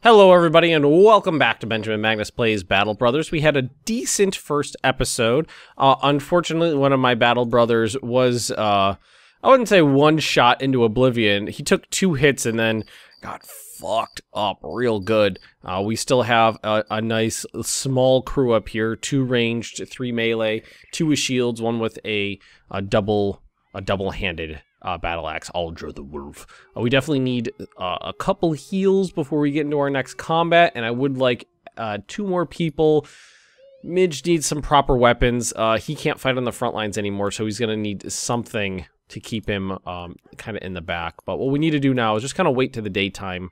Hello everybody and welcome back to Benjamin Magnus Plays Battle Brothers. We had a decent first episode. Unfortunately, one of my Battle Brothers was, I wouldn't say one shot into oblivion. He took 2 hits and then got fucked up real good. We still have a nice small crew up here. 2 ranged, 3 melee, 2 with shields, 1 with a double-handed battle axe, Aldra the Wolf. We definitely need a couple heals before we get into our next combat, and I would like 2 more people. Midge needs some proper weapons. He can't fight on the front lines anymore, so he's gonna need something to keep him kind of in the back. But what we need to do now is just kind of wait to the daytime,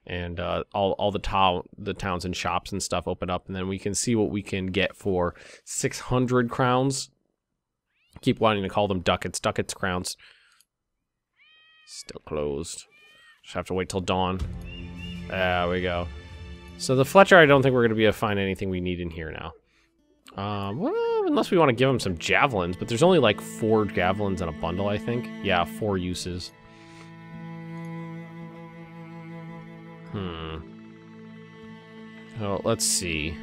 and all the towns and shops and stuff open up, and then we can see what we can get for 600 crowns. Keep wanting to call them ducats, crowns. Still closed. Just have to wait till dawn. There we go. So the Fletcher, I don't think we're going to be able to find anything we need in here now. Well, unless we want to give him some javelins, but there's only like 4 javelins in a bundle, I think. Yeah, 4 uses. Oh, let's see.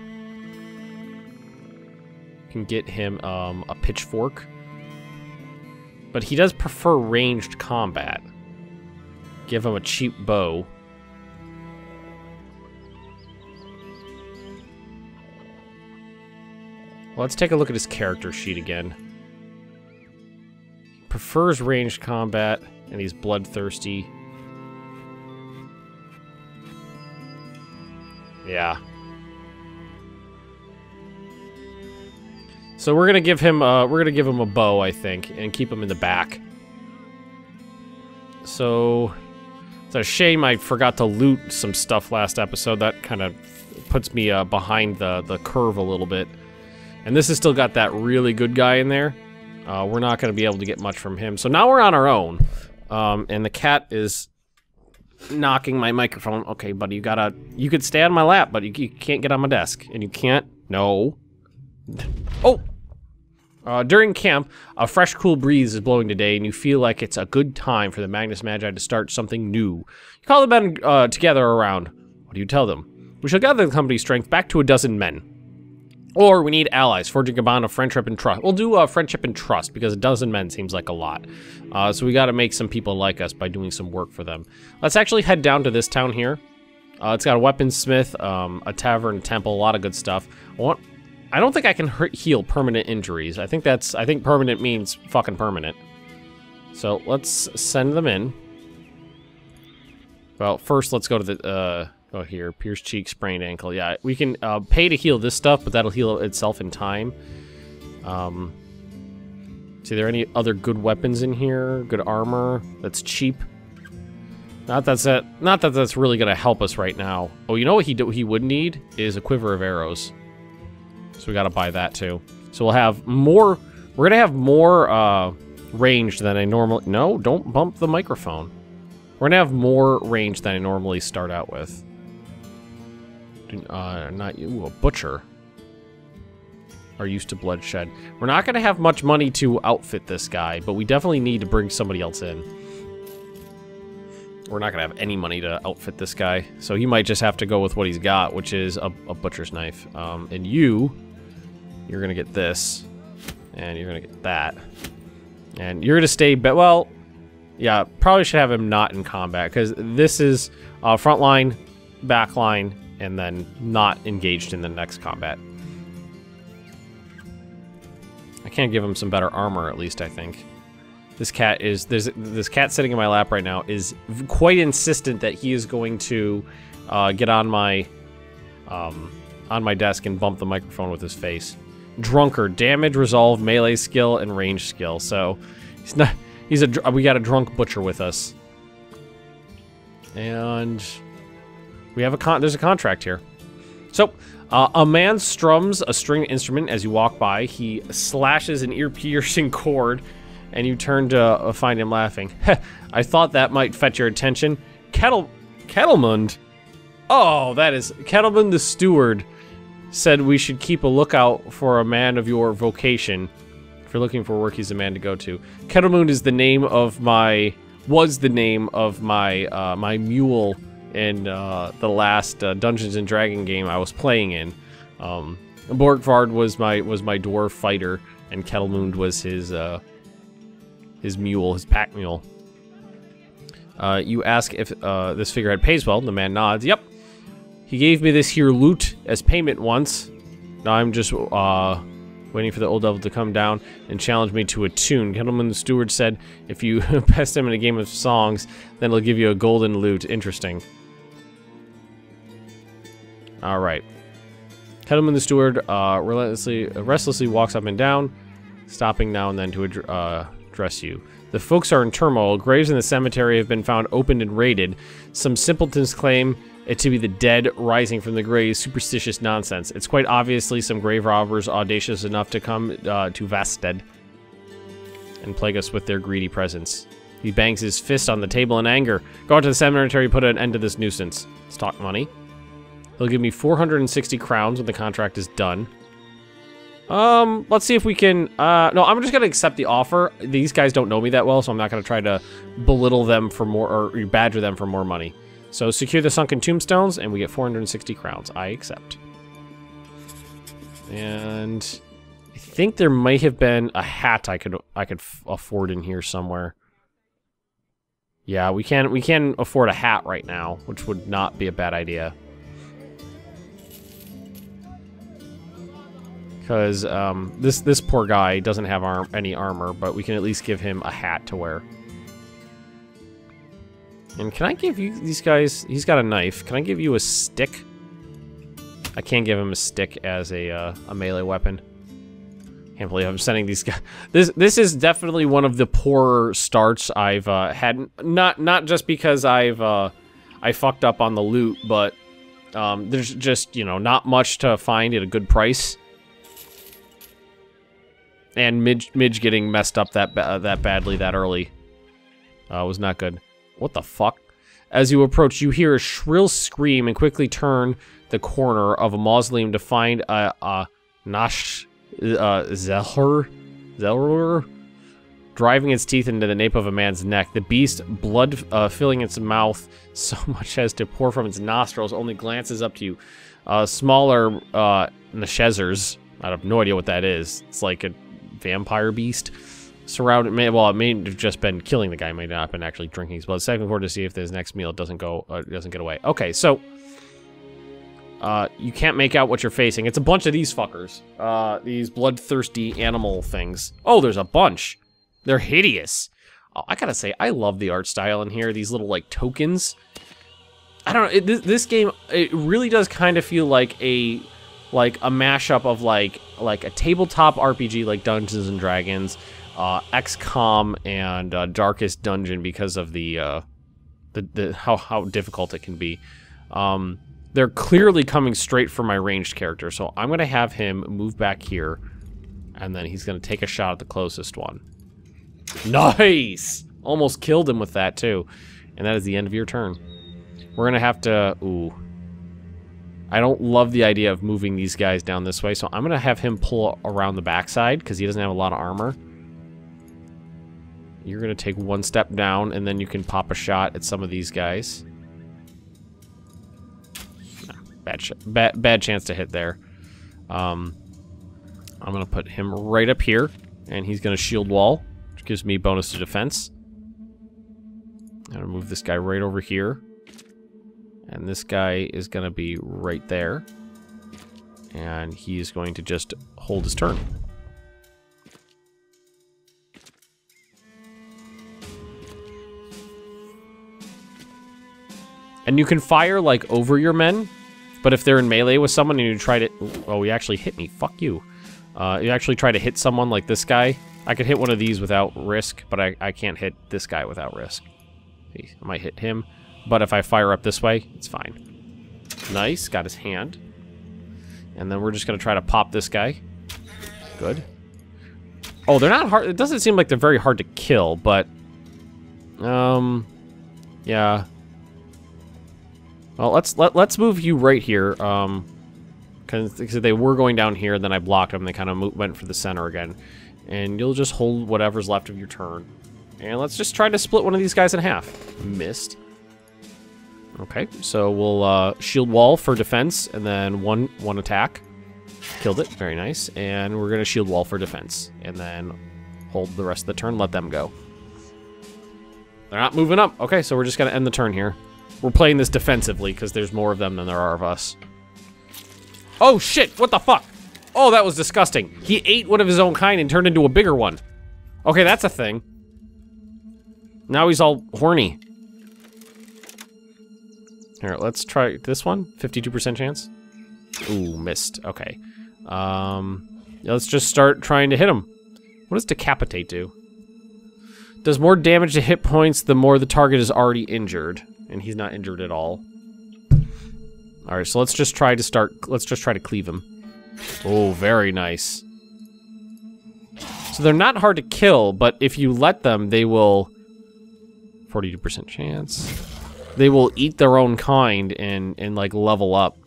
Can get him a pitchfork. But he does prefer ranged combat. Give him a cheap bow. Well, let's take a look at his character sheet again. He prefers ranged combat, and he's bloodthirsty. Yeah. So we're gonna give him a bow, I think, and keep him in the back. So it's a shame I forgot to loot some stuff last episode. That kind of puts me behind the curve a little bit. And this has still got that really good guy in there. We're not gonna be able to get much from him. So now we're on our own. And the cat is knocking my microphone. Okay, buddy, you could stay on my lap, but you can't get on my desk. And you can't, no. Oh! During camp, a fresh, cool breeze is blowing today, and you feel like it's a good time for the Magnus Magi to start something new. You call the men together around. What do you tell them? We shall gather the company's strength back to 12 men. Or we need allies, forging a bond of friendship and trust. We'll do friendship and trust, because 12 men seems like a lot. So we gotta make some people like us by doing some work for them. Let's actually head down to this town here. It's got a weaponsmith, a tavern, a temple, a lot of good stuff. I don't think I can heal permanent injuries. I think permanent means fucking permanent. So let's send them in. Well, first let's go to the, oh here, pierced cheek, sprained ankle. Yeah, we can pay to heal this stuff, but that'll heal itself in time. See, there any other good weapons in here? Good armor that's cheap. Not that that's really gonna help us right now. Oh, you know what he would need is a quiver of arrows. So we gotta buy that too. So we'll have more, we're gonna have more range than I normally, no, don't bump the microphone. We're gonna have more range than I normally start out with. Not you, a butcher. Are used to bloodshed. We're not gonna have much money to outfit this guy, but we definitely need to bring somebody else in. We're not gonna have any money to outfit this guy, so he might just have to go with what he's got, which is a butcher's knife. And you're gonna get this, and you're gonna get that, and you're gonna stay. Well, yeah, probably should have him not in combat because this is front line, back line, and then not engaged in the next combat. I can't give him some better armor, at least I think. This cat is this cat sitting in my lap right now is quite insistent that he is going to get on my desk and bump the microphone with his face. Drunkard, damage, resolve, melee skill, and range skill. So he's not. We got a drunk butcher with us, and we have there's a contract here. So a man strums a string instrument as you walk by. He slashes an ear-piercing chord. And you turn to find him laughing. I thought that might fetch your attention. Kettlemund? Oh, that is... Kettlemund the steward said we should keep a lookout for a man of your vocation. If you're looking for work, he's the man to go to. Kettlemund is the name of my... Was the name of my my mule in the last Dungeons and Dragon game I was playing in. Borgvard was my dwarf fighter, and Kettlemund was his mule, his pack mule. You ask if this figurehead pays well. The man nods. Yep. He gave me this here loot as payment once. Now I'm just waiting for the old devil to come down and challenge me to a tune. Kettlemund the steward said if you best him in a game of songs, then he'll give you a golden loot. Interesting. Alright. Kettlemund the steward restlessly walks up and down, stopping now and then to address you. The folks are in turmoil. Graves in the cemetery have been found opened and raided. Some simpletons claim it to be the dead rising from the graves. Superstitious nonsense. It's quite obviously some grave robbers audacious enough to come to Vasted and plague us with their greedy presence. He bangs his fist on the table in anger. Go out to the cemetery, put an end to this nuisance. Let's talk money. He'll give me 460 crowns when the contract is done. Let's see if we can, no, I'm just gonna accept the offer. These guys don't know me that well, so I'm not gonna try to belittle them for more, or badger them for more money. So secure the sunken tombstones, and we get 460 crowns. I accept. And I think there might have been a hat I could afford in here somewhere. Yeah, we can afford a hat right now, which would not be a bad idea. Because this poor guy doesn't have any armor, but we can at least give him a hat to wear. And can I give you these guys? He's got a knife. Can I give you a stick? I can't give him a stick as a melee weapon. Can't believe I'm sending these guys. This is definitely one of the poorer starts I've had. Not just because I fucked up on the loot, but there's just, you know, not much to find at a good price. And Midge getting messed up that badly that early was not good. What the fuck? As you approach, you hear a shrill scream and quickly turn the corner of a mausoleum to find a Nash Zelhur driving its teeth into the nape of a man's neck. The beast, blood filling its mouth so much as to pour from its nostrils, only glances up to you. Smaller Nashezers. I have no idea what that is. It's like a vampire beast. Surrounded, well, it may have just been killing the guy. It may not have been actually drinking his blood. Second forward to see if his next meal doesn't get away. Okay, so you can't make out what you're facing. It's a bunch of these fuckers. These bloodthirsty animal things. Oh, there's a bunch. They're hideous. Oh, I gotta say, I love the art style in here. These little like tokens. I don't know. This game, it really does kind of feel like a mashup of like a tabletop RPG like Dungeons and Dragons, XCOM, and Darkest Dungeon because of the how difficult it can be. They're clearly coming straight for my ranged character, so I'm gonna have him move back here, and then he's gonna take a shot at the closest one. Nice! Almost killed him with that too, and that is the end of your turn. We're gonna have to. Ooh. I don't love the idea of moving these guys down this way, so I'm going to have him pull around the backside because he doesn't have a lot of armor. You're going to take one step down, and then you can pop a shot at some of these guys. Bad chance to hit there. I'm going to put him right up here, and he's going to shield wall, which gives me bonus to defense. I'm going to move this guy right over here. And this guy is going to be right there. And he is going to just hold his turn. And you can fire, like, over your men. But if they're in melee with someone and you try to... Oh, he actually hit me. Fuck you. You actually try to hit someone like this guy. I could hit one of these without risk, but I can't hit this guy without risk. I might hit him. But if I fire up this way, it's fine. Nice, got his hand. And then we're just going to try to pop this guy. Good. Oh, they're not hard. It doesn't seem like they're very hard to kill, but... yeah. Well, let's move you right here. Because they were going down here, then I blocked them. They kind of went for the center again. And you'll just hold whatever's left of your turn. And let's just try to split one of these guys in half. Missed. Okay, so we'll shield wall for defense, and then one attack. Killed it, very nice. And we're gonna shield wall for defense, and then hold the rest of the turn, let them go. They're not moving up. Okay, so we're just gonna end the turn here. We're playing this defensively, because there's more of them than there are of us. Oh shit, what the fuck? Oh, that was disgusting. He ate one of his own kind and turned into a bigger one. Okay, that's a thing. Now he's all horny. Here, let's try this one. 52% chance. Ooh, missed. Okay. Let's just start trying to hit him. What does decapitate do? Does more damage to hit points the more the target is already injured. And he's not injured at all. Alright, so let's just try to cleave him. Oh, very nice. So they're not hard to kill, but if you let them, they will... 42% chance. They will eat their own kind and like, level up.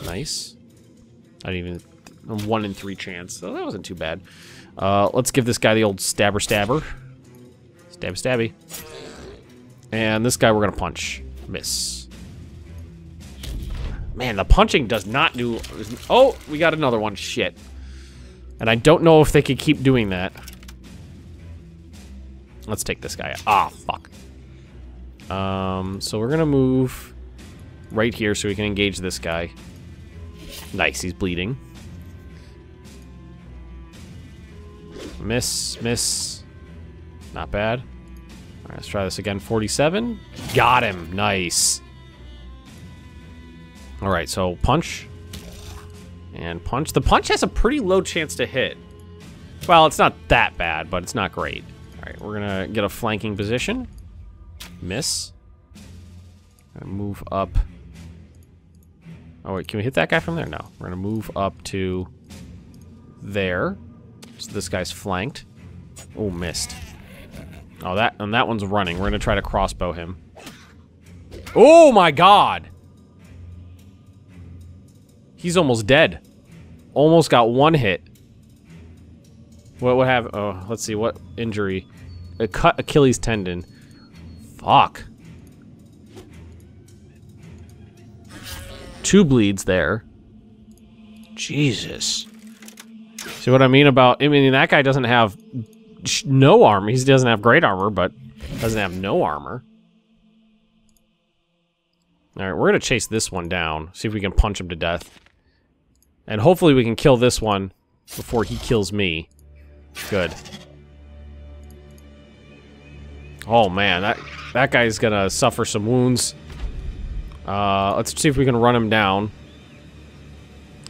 Nice. I didn't even... 1 in 3 chance, so that wasn't too bad. Let's give this guy the old stabber. Stabby. And this guy we're gonna punch. Miss. Man, the punching does not do... Oh, we got another one. Shit. And I don't know if they could keep doing that. Let's take this guy out. Ah, fuck. So we're gonna move right here so we can engage this guy. Nice, he's bleeding. Miss. Not bad. All right, let's try this again. 47. Got him. Nice. All right, so punch. And punch. The punch has a pretty low chance to hit. Well, it's not that bad, but it's not great. All right, we're gonna get a flanking position. Miss. Gonna move up. Oh wait, can we hit that guy from there? No. We're gonna move up to there. So this guy's flanked. Oh, missed. Oh, that one's running. We're gonna try to crossbow him. Oh my god! He's almost dead. Almost got one hit. What have? Oh, let's see. What injury? A cut Achilles tendon. Fuck. 2 bleeds there. Jesus. See what I mean about... I mean, that guy doesn't have no armor. He doesn't have great armor, but doesn't have no armor. Alright, we're gonna chase this one down. See if we can punch him to death. And hopefully we can kill this one before he kills me. Good. Oh man, that guy's gonna suffer some wounds. Let's see if we can run him down.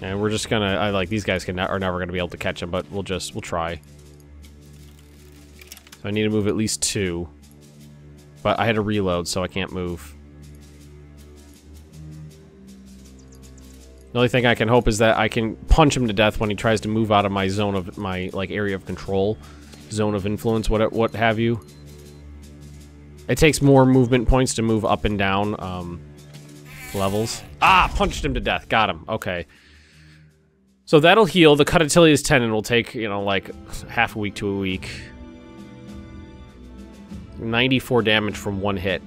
And we're just gonna... like, these guys are never gonna be able to catch him, but we'll try. So I need to move at least 2. But I had to reload, so I can't move. The only thing I can hope is that I can punch him to death when he tries to move out of my zone of... my, like, area of control. Zone of influence, what have you. It takes more movement points to move up and down, levels. Ah! Punched him to death. Got him. Okay. So that'll heal. The cut Achilles tendon will take, you know, like, half a week to a week. 94 damage from 1 hit.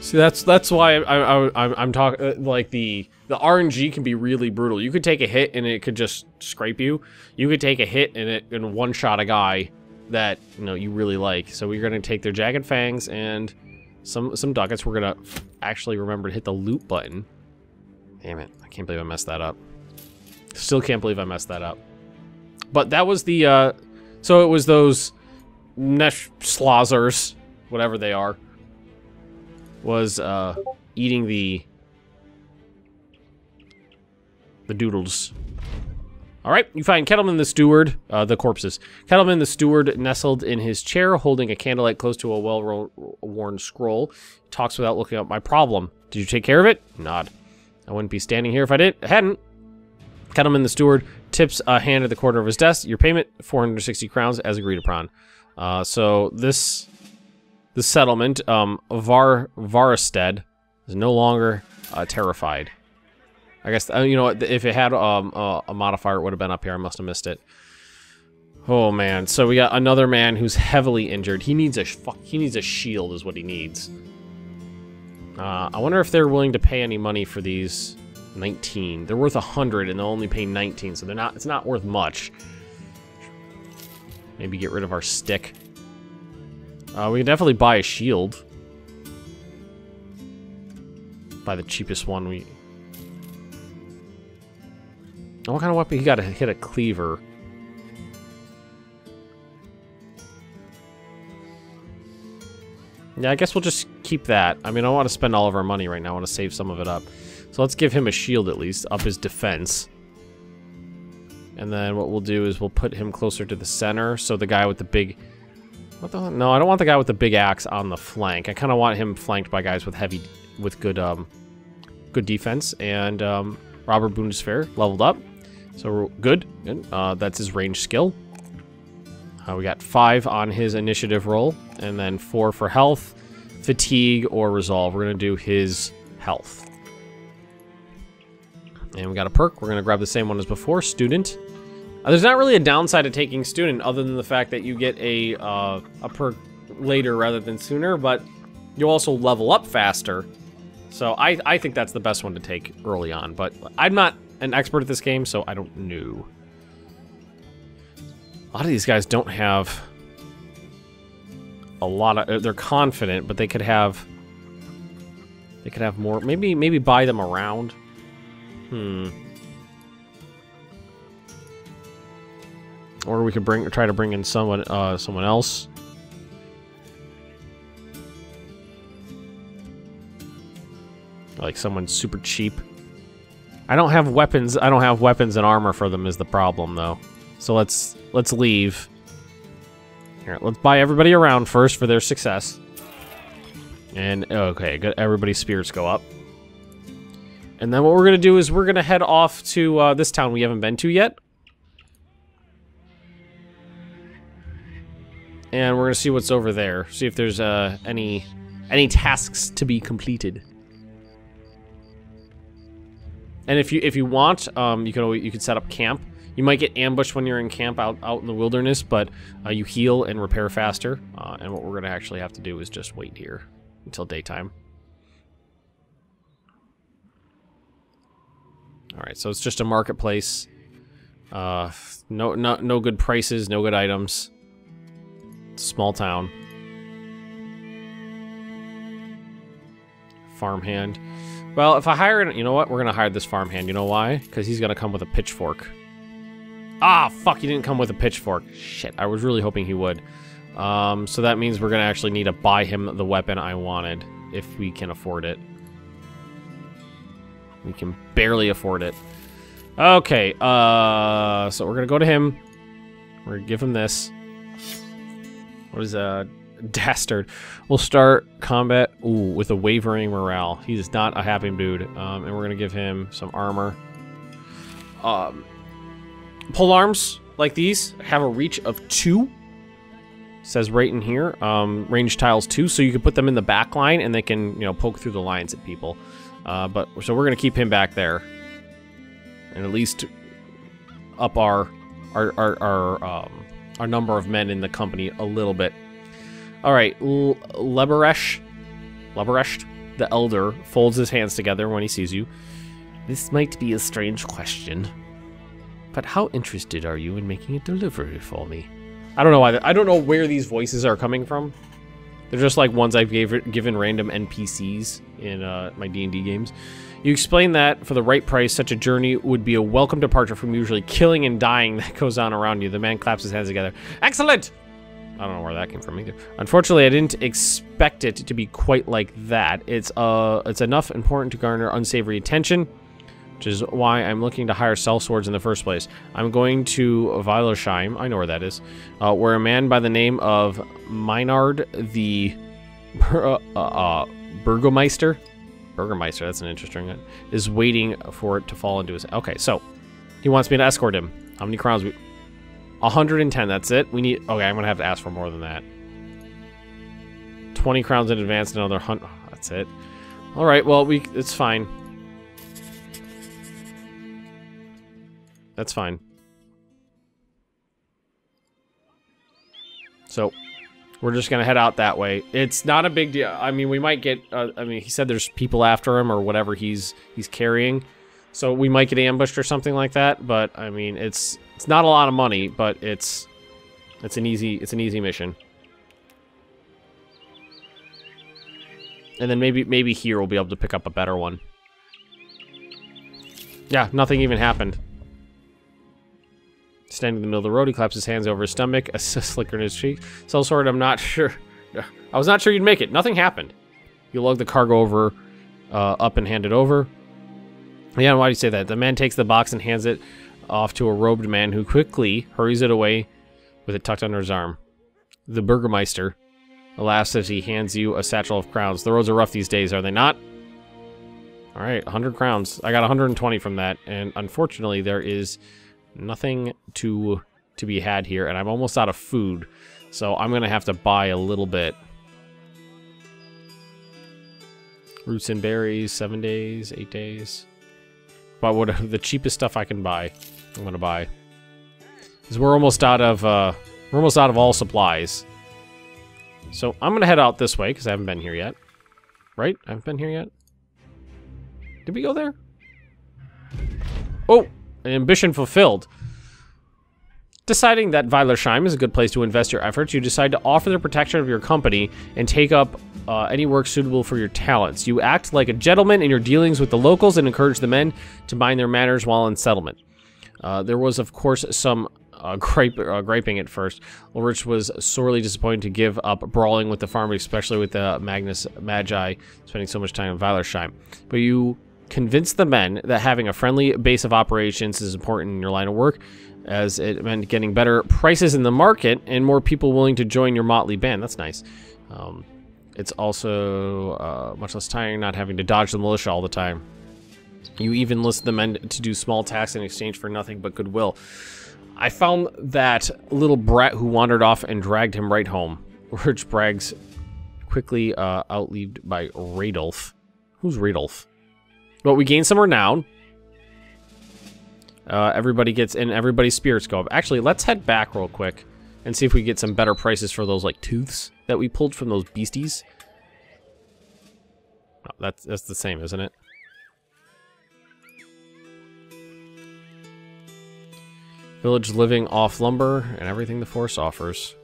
See, that's why I'm talking, like, the RNG can be really brutal. You could take a hit and it could just scrape you. You could take a hit and one-shot a guy that, you know, you really like. So we're gonna take their Jagged Fangs and some ducats. We're gonna actually remember to hit the loot button. Damn it, I can't believe I messed that up. Still can't believe I messed that up. But that was the, so it was those Nesh Slazers, whatever they are, was, eating the doodles. Alright, you find Kettleman the Steward, the corpses. Kettleman the Steward nestled in his chair, holding a candlelight close to a well-worn scroll. Talks without looking up. My problem. Did you take care of it? Nod. I wouldn't be standing here if I hadn't. Kettleman the Steward tips a hand at the corner of his desk. Your payment, 460 crowns, as agreed upon. So this settlement, Varestead, is no longer terrified. I guess, you know, if it had a modifier, it would have been up here. I must have missed it. Oh man, so we got another man who's heavily injured. He needs a shield is what he needs. I wonder if they're willing to pay any money for these. 19. They're worth 100 and they'll only pay 19, so it's not worth much. Maybe get rid of our stick. We can definitely buy a shield. Buy the cheapest one we... Oh, what kind of weapon? He got to hit a cleaver. Yeah, I guess we'll just keep that. I mean, I don't want to spend all of our money right now. I want to save some of it up. So let's give him a shield at least, up his defense. And then what we'll do is we'll put him closer to the center, so the guy with the big... What the... No, I don't want the guy with the big axe on the flank. I kind of want him flanked by guys with good defense. And Robert Bundeswehr leveled up. So we're good. That's his range skill. We got 5 on his initiative roll, and then 4 for health, fatigue, or resolve. We're going to do his health. And we got a perk. We're going to grab the same one as before, student. There's not really a downside to taking student other than the fact that you get a perk later rather than sooner, but you also level up faster. So I think that's the best one to take early on, but I'm not an expert at this game, so I don't know. A lot of these guys don't have a lot of... They're confident, but they could have more. Maybe buy them around. Or we could try to bring in someone else. Like someone super cheap. I don't have weapons. I don't have weapons and armor for them is the problem, though. So let's leave. Here, let's buy everybody around first for their success. And okay, good. Everybody's spirits go up. And then what we're gonna do is we're gonna head off to this town we haven't been to yet. And we're gonna see what's over there. See if there's any tasks to be completed. And if you want, you could set up camp. You might get ambushed when you're in camp out in the wilderness, but you heal and repair faster. And what we're gonna actually have to do is just wait here until daytime. All right, so it's just a marketplace. No good prices, no good items. It's a small town. Farmhand. Well, if I hire, you know what? We're gonna hire this farmhand. You know why? Because he's gonna come with a pitchfork. Ah, fuck! He didn't come with a pitchfork. Shit! I was really hoping he would. So that means we're gonna actually need to buy him the weapon I wanted, if we can afford it. We can barely afford it. Okay. So we're gonna go to him. We're gonna give him this. What is a dastard? We'll start combat with a wavering morale. He's not a happy dude. And we're gonna give him some armor. Pole arms like these have a reach of 2. Says right in here. Range tiles 2, so you can put them in the back line and they can, poke through the lines at people. So we're gonna keep him back there, and at least up our number of men in the company a little bit. All right, Leberecht, the elder, folds his hands together when he sees you. This might be a strange question, but how interested are you in making a delivery for me? I don't know why. I don't know where these voices are coming from. They're just like ones I've given random NPCs in my D&D games. You explain that for the right price, such a journey would be a welcome departure from usually killing and dying that goes on around you. The man claps his hands together. Excellent! I don't know where that came from either. Unfortunately, I didn't expect it to be quite like that. It's enough important to garner unsavory attention, which is why I'm looking to hire sellswords in the first place. I'm going to Weilersheim, I know where that is, where a man by the name of Meinard the Burgomeister, that's an interesting one, is waiting for it to fall into his... Okay, so he wants me to escort him. How many crowns? 110, that's it? We need... Okay, I'm going to have to ask for more than that. 20 crowns in advance, another 100... Oh, that's it. All right, well, it's fine. That's fine. So we're just gonna head out that way. It's not a big deal. I mean, we might get. I mean, he said there's people after him or whatever he's carrying, so we might get ambushed or something like that. But I mean, it's not a lot of money, but it's an easy mission. And then maybe here we'll be able to pick up a better one. Yeah, nothing even happened. Standing in the middle of the road, he claps his hands over his stomach, a slicker in his cheek. Sellsword, I'm not sure. I was not sure you'd make it. Nothing happened. You lug the cargo over, up and hand it over. Yeah, why do you say that? The man takes the box and hands it off to a robed man who quickly hurries it away with it tucked under his arm. The Burgermeister laughs as he hands you a satchel of crowns. The roads are rough these days, are they not? All right, 100 crowns. I got 120 from that, and unfortunately there is nothing to be had here, and I'm almost out of food, so I'm gonna have to buy a little bit. Roots and berries, 7 days, 8 days. But what the cheapest stuff I can buy, I'm gonna buy. Because we're almost out of all supplies. So I'm gonna head out this way because I haven't been here yet. Right? I haven't been here yet. Did we go there? Oh, an ambition fulfilled. Deciding that Weilersheim is a good place to invest your efforts, you decide to offer the protection of your company and take up any work suitable for your talents. You act like a gentleman in your dealings with the locals and encourage the men to mind their manners while in settlement. There was, of course, some griping at first. Ulrich was sorely disappointed to give up brawling with the farmer, especially with the Magnus Magi spending so much time in Weilersheim. But you convinced the men that having a friendly base of operations is important in your line of work, as it meant getting better prices in the market and more people willing to join your motley band. That's nice. It's also much less tiring not having to dodge the militia all the time. You even enlist the men to do small tasks in exchange for nothing but goodwill. I found that little brat who wandered off and dragged him right home. Rich brags quickly outlived by Radolf. Who's Radolf? But we gain some renown. Everybody's spirits go up. Actually, let's head back real quick and see if we get some better prices for those like tooths that we pulled from those beasties. Oh, that's the same, isn't it? Village living off lumber and everything the forest offers.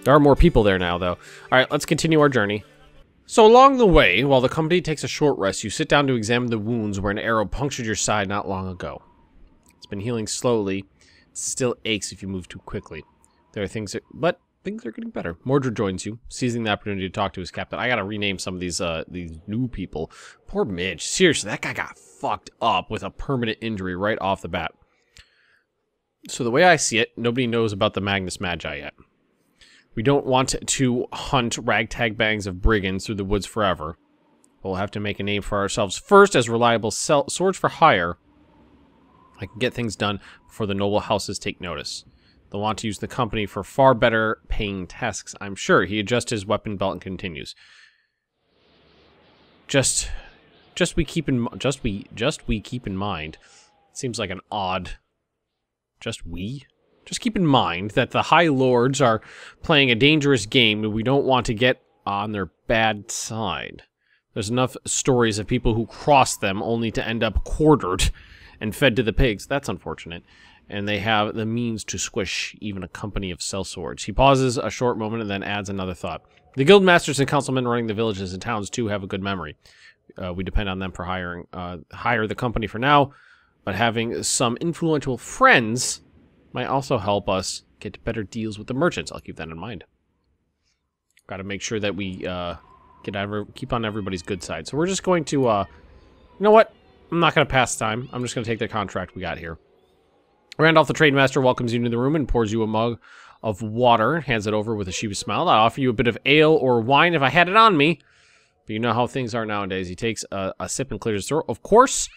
There are more people there now, though. All right, let's continue our journey. So along the way, while the company takes a short rest, you sit down to examine the wounds where an arrow punctured your side not long ago. It's been healing slowly. It still aches if you move too quickly. But things are getting better. Mordred joins you, seizing the opportunity to talk to his captain. I gotta rename some of these new people. Poor Midge. Seriously, that guy got fucked up with a permanent injury right off the bat. So the way I see it, nobody knows about the Magnus Magi yet. We don't want to hunt ragtag bangs of brigands through the woods forever. We'll have to make a name for ourselves first as reliable swords for hire. I can get things done before the noble houses take notice. They'll want to use the company for far better paying tasks, I'm sure. He adjusts his weapon belt and continues. Just we keep in mind. Seems like an odd. Just keep in mind that the High Lords are playing a dangerous game and we don't want to get on their bad side. There's enough stories of people who cross them only to end up quartered and fed to the pigs. That's unfortunate. And they have the means to squish even a company of sellswords. He pauses a short moment and then adds another thought. The guild masters and councilmen running the villages and towns too have a good memory. We depend on them for hire the company for now, but having some influential friends might also help us get better deals with the merchants. I'll keep that in mind. Got to make sure that we keep on everybody's good side. So we're just going to, you know what? I'm not going to pass time. I'm just going to take the contract we got here. Randolph, the trade master, welcomes you into the room and pours you a mug of water, hands it over with a sheepish smile. I offer you a bit of ale or wine if I had it on me. But you know how things are nowadays. He takes a sip and clears his throat. Of course,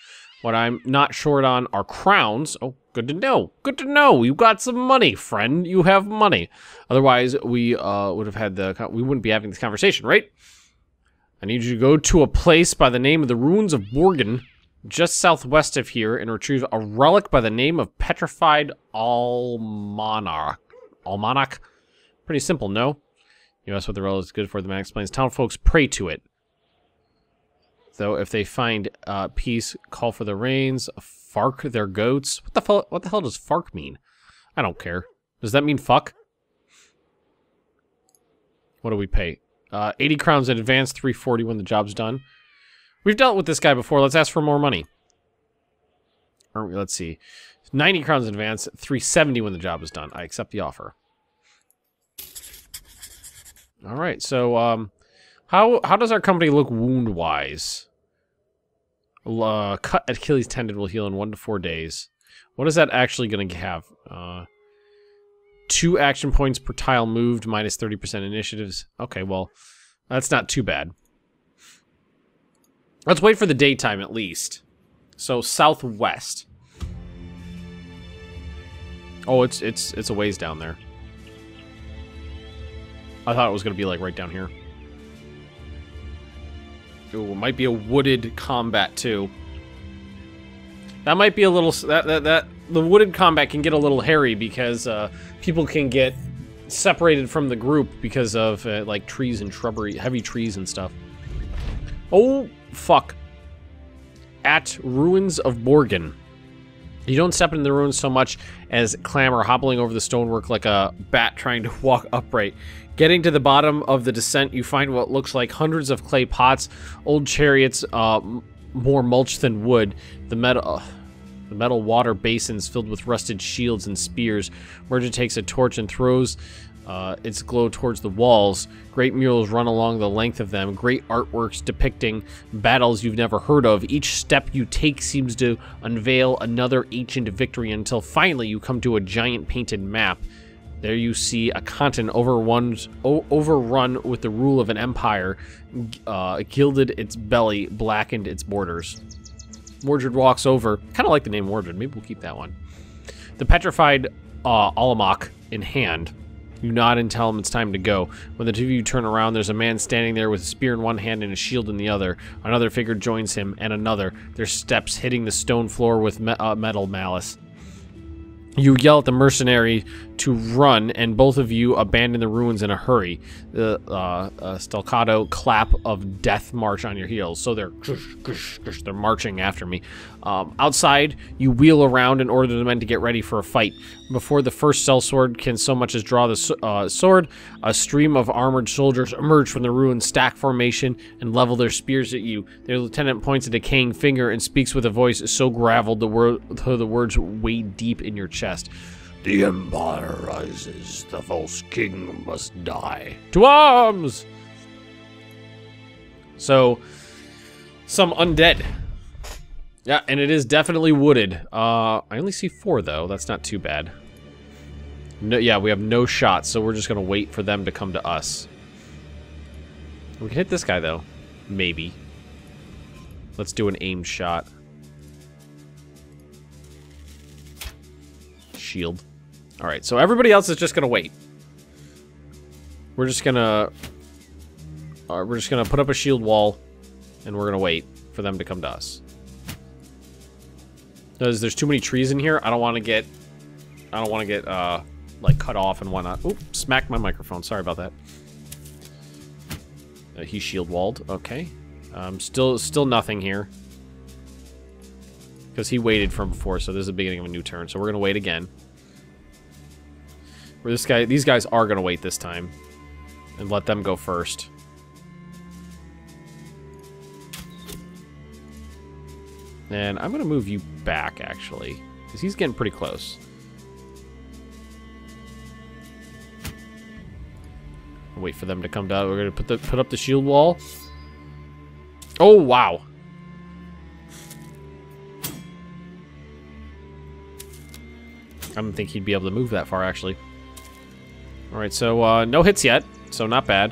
what I'm not short on are crowns. Oh, good to know. Good to know. You got some money, friend. You have money. Otherwise, we wouldn't be having this conversation, right? I need you to go to a place by the name of the Ruins of Borgen, just southwest of here, and retrieve a relic by the name of Petrified Almanac. Pretty simple, no? You ask what the role is good for. The man explains. Town folks pray to it. Though if they find peace, call for the rains, fark their goats. What the hell does fark mean? I don't care. Does that mean fuck? What do we pay? 80 crowns in advance, 340 when the job's done. We've dealt with this guy before. Let's ask for more money. Or, let's see. 90 crowns in advance, 370 when the job is done. I accept the offer. All right, so how does our company look wound-wise? Cut Achilles tendon will heal in 1 to 4 days. What is that actually going to have? 2 action points per tile moved, minus 30% initiatives. Okay, well, that's not too bad. Let's wait for the daytime at least. So southwest. Oh, it's a ways down there. I thought it was going to be like right down here. Ooh, it might be a wooded combat too. That might be a little the wooded combat can get a little hairy because people can get separated from the group because of like trees and shrubbery, heavy trees and stuff. Oh fuck! At ruins of Borgen. You don't step into the ruins so much as clamber hobbling over the stonework like a bat trying to walk upright. Getting to the bottom of the descent, you find what looks like hundreds of clay pots, old chariots, more mulch than wood, the metal water basins filled with rusted shields and spears. Merchant takes a torch and throws its glow towards the walls. Great murals run along the length of them, great artworks depicting battles you've never heard of. Each step you take seems to unveil another ancient victory until finally you come to a giant painted map. There you see a continent overrun with the rule of an empire, gilded its belly, blackened its borders. Mordred walks over, kind of like the name Mordred, maybe we'll keep that one. The petrified Alamach in hand. You nod and tell him it's time to go. When the two of you turn around, there's a man standing there with a spear in one hand and a shield in the other. Another figure joins him, and another, their steps hitting the stone floor with metal malice. You yell at the mercenary to run, and both of you abandon the ruins in a hurry. The staccato clap of death march on your heels. So they're marching after me. Outside, you wheel around and order the men to get ready for a fight. Before the first sellsword can so much as draw the sword, a stream of armored soldiers emerge from the ruined stack formation and level their spears at you. Their lieutenant points a decaying finger and speaks with a voice so graveled the words wade deep in your chest. The Empire rises. The false king must die. To arms! So, some undead. Yeah, and it is definitely wooded. I only see 4, though. That's not too bad. No, yeah, we have no shots, so we're just going to wait for them to come to us. We can hit this guy, though. Maybe. Let's do an aimed shot. Shield. Alright, so everybody else is just going to wait. We're just going to put up a shield wall, and we're going to wait for them to come to us. Because there's too many trees in here. I don't want to get like cut off and whatnot. Oop, smacked my microphone. Sorry about that. He's shield walled. Okay. Still nothing here. Because he waited from before, so this is the beginning of a new turn. So we're gonna wait again. Where these guys are gonna wait this time, and let them go first. And I'm going to move you back, actually. Because he's getting pretty close. Wait for them to come down. We're going to put up the shield wall. Oh, wow. I don't think he'd be able to move that far, actually. Alright, so no hits yet. So not bad.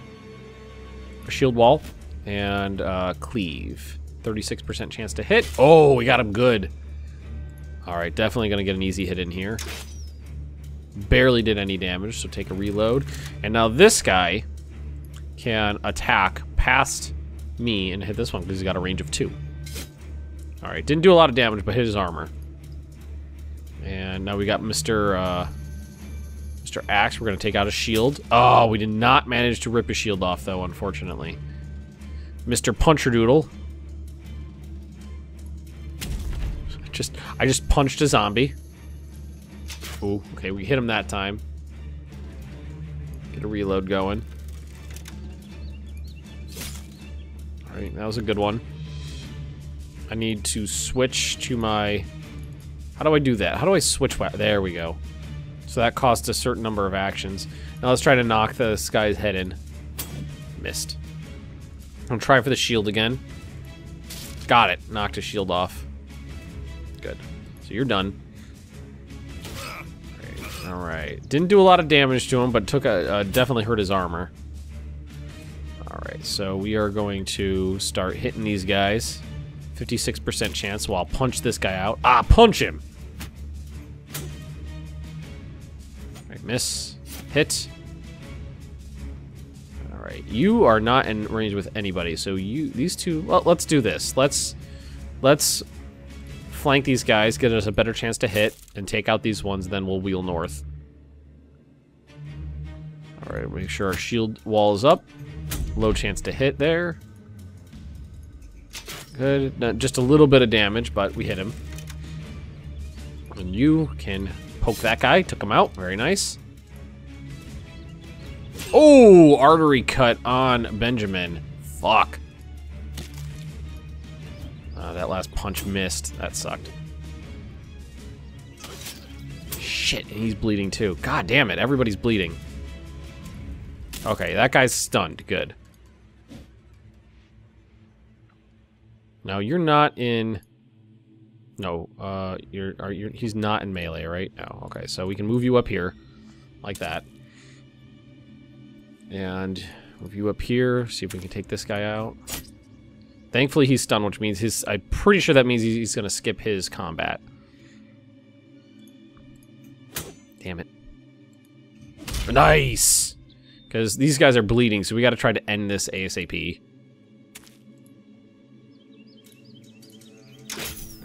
A shield wall. And cleave. 36% chance to hit. Oh, we got him good. Alright, definitely going to get an easy hit in here. Barely did any damage, so take a reload. And now this guy can attack past me and hit this one because he's got a range of 2. Alright, didn't do a lot of damage, but hit his armor. And now we got Mr. Mr. Axe, we're going to take out a shield. Oh, we did not manage to rip a shield off, though, unfortunately. Mr. Puncherdoodle. I just punched a zombie. Ooh, okay, we hit him that time. Get a reload going. Alright, that was a good one. I need to switch to my... How do I do that? How do I switch? There we go. So that costs a certain number of actions. Now let's try to knock this guy's head in. Missed. I'll try for the shield again. Got it. Knocked his shield off. Good. So you're done. Alright. Didn't do a lot of damage to him, but took definitely hurt his armor. Alright, so we are going to start hitting these guys. 56% chance, so I'll punch this guy out. Ah, punch him! Alright, miss. Hit. Alright, you are not in range with anybody, so these two, well, let's do this. Let's flank these guys, get us a better chance to hit, and take out these ones, then we'll wheel north. Alright, make sure our shield wall is up. Low chance to hit there. Good. Not just a little bit of damage, but we hit him. And you can poke that guy. Took him out. Very nice. Oh, artery cut on Benjamin. Fuck. That last punch missed. That sucked. Shit, and he's bleeding too. God damn it, everybody's bleeding. Okay, that guy's stunned. Good. Now you're not in. No, he's not in melee, right? No. Okay, so we can move you up here, like that, and move you up here. See if we can take this guy out. Thankfully, he's stunned, which means I'm pretty sure that means he's gonna skip his combat. Damn it! Nice, because these guys are bleeding, so we got to try to end this ASAP.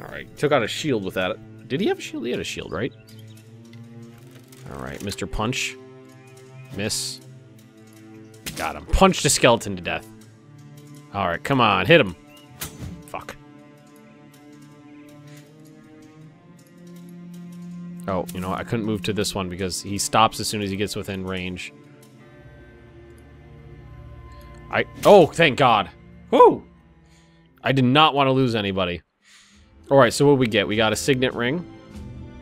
Alright, took out a shield with that. Did he have a shield? He had a shield, right? Alright, Mr. Punch. Miss. Got him. Punched a skeleton to death. Alright, come on, hit him. Fuck. Oh, you know what? I couldn't move to this one because he stops as soon as he gets within range. Oh, thank God. Woo! I did not want to lose anybody. Alright, so what we get? We got a signet ring.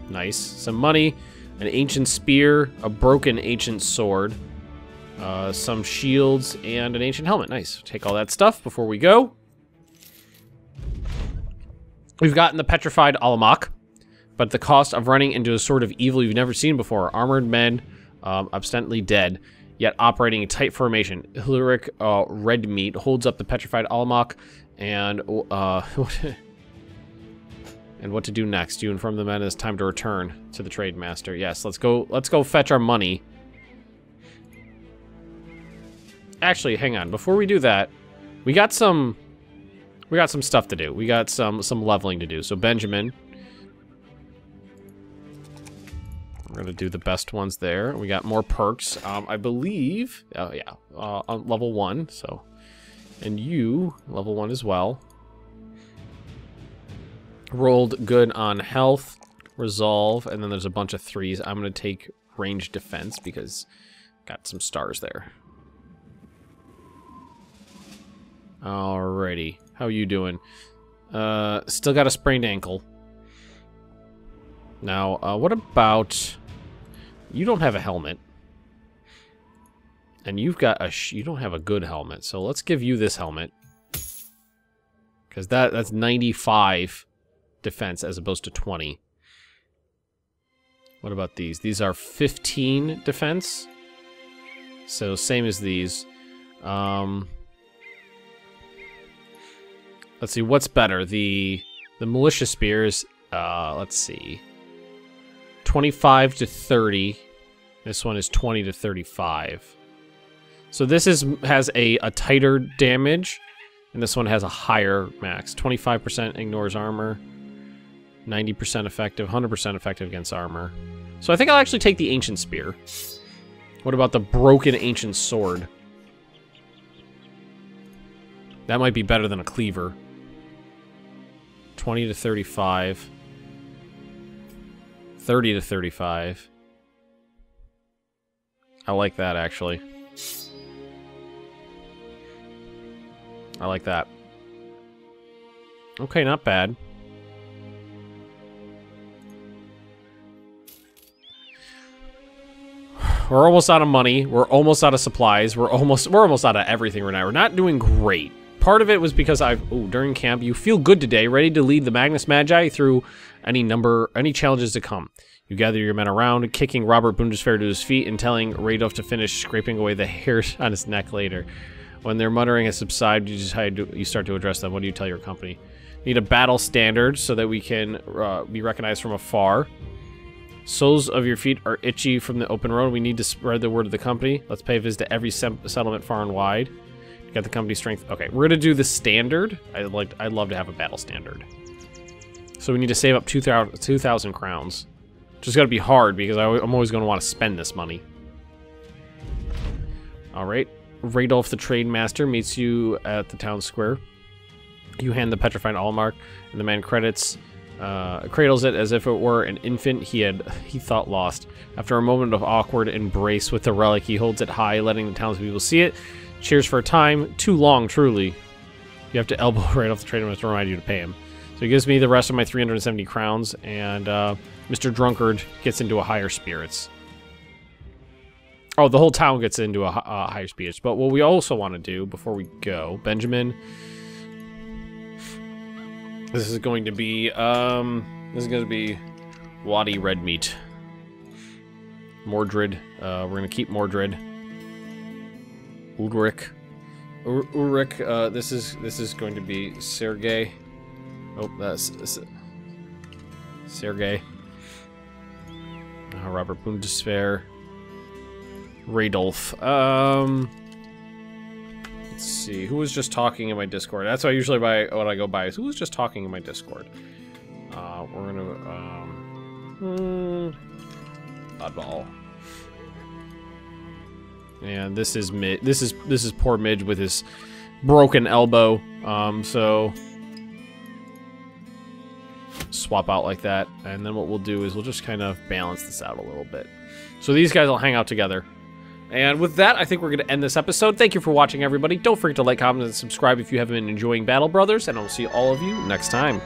Nice. Some money, an ancient spear, a broken ancient sword, some shields, and an ancient helmet. Nice. Take all that stuff before we go. We've gotten the Petrified Alamach, but at the cost of running into a sort of evil you've never seen before. Armored men, ostensibly dead, yet operating in tight formation. Hilaric red meat holds up the Petrified Alamach, and and what to do next? You inform the men it's time to return to the trade master. Yes, let's go fetch our money. Actually, hang on. Before we do that, we got some stuff to do. We got some leveling to do. So Benjamin, we're gonna do the best ones there. We got more perks. I believe. Oh yeah, on level 1. So, and you level 1 as well. Rolled good on health, resolve, and then there's a bunch of 3s. I'm going to take range defense because got some stars there. Alrighty. How are you doing? Still got a sprained ankle. Now, what about... You don't have a helmet. And you've got a... You don't have a good helmet, so let's give you this helmet. Because that's 95... defense as opposed to 20. What about these? These are 15 defense. So same as these. Let's see, what's better? The militia spears, let's see. 25 to 30. This one is 20 to 35. So this has a tighter damage, and this one has a higher max. 25% ignores armor. 90% effective, 100% effective against armor. So I think I'll actually take the Ancient Spear. What about the Broken Ancient Sword? That might be better than a Cleaver. 20 to 35. 30 to 35. I like that, actually. I like that. Okay, not bad. We're almost out of money. We're almost out of supplies. We're almost out of everything right now. We're not doing great. Part of it was because during camp, you feel good today, ready to lead the Magnus Magi through any challenges to come. You gather your men around, kicking Robert Bundeswehr to his feet and telling Radolf to finish scraping away the hairs on his neck later. When their muttering has subsided, you start to address them. What do you tell your company? Need a battle standard so that we can be recognized from afar. Soles of your feet are itchy from the open road. We need to spread the word of the company. Let's pay a visit to every settlement far and wide. You got the company strength. Okay, we're gonna do the standard. I'd love to have a battle standard. So we need to save up 2,000 crowns. Just gotta be hard because I'm always gonna want to spend this money. All right, Radolf the Trade Master meets you at the town square. You hand the Petrified Alamach, and the man cradles it as if it were an infant he thought lost. After a moment of awkward embrace with the relic, he holds it high, letting the townspeople see it. Cheers for a time. Too long, truly. You have to elbow Radolf the Trade Master to remind you to pay him. So he gives me the rest of my 370 crowns, and Mr. Drunkard gets into a higher spirits. Oh, the whole town gets into a higher spirits. But what we also want to do before we go, Benjamin... This is going to be, Wadi Red Meat. Mordred, we're gonna keep Mordred. Ulrich. This is going to be Sergei. Oh, that's Sergei. Robert Bundeswehr. Radolf. Let's see, who was just talking in my Discord? That's what I usually what I go by is who was just talking in my Discord. We're gonna oddball. And this is this is poor Midge with his broken elbow. So swap out like that, and then what we'll do is we'll just kind of balance this out a little bit. So these guys will hang out together. And with that, I think we're going to end this episode. Thank you for watching, everybody. Don't forget to like, comment, and subscribe if you have been enjoying Battle Brothers, and I'll see all of you next time.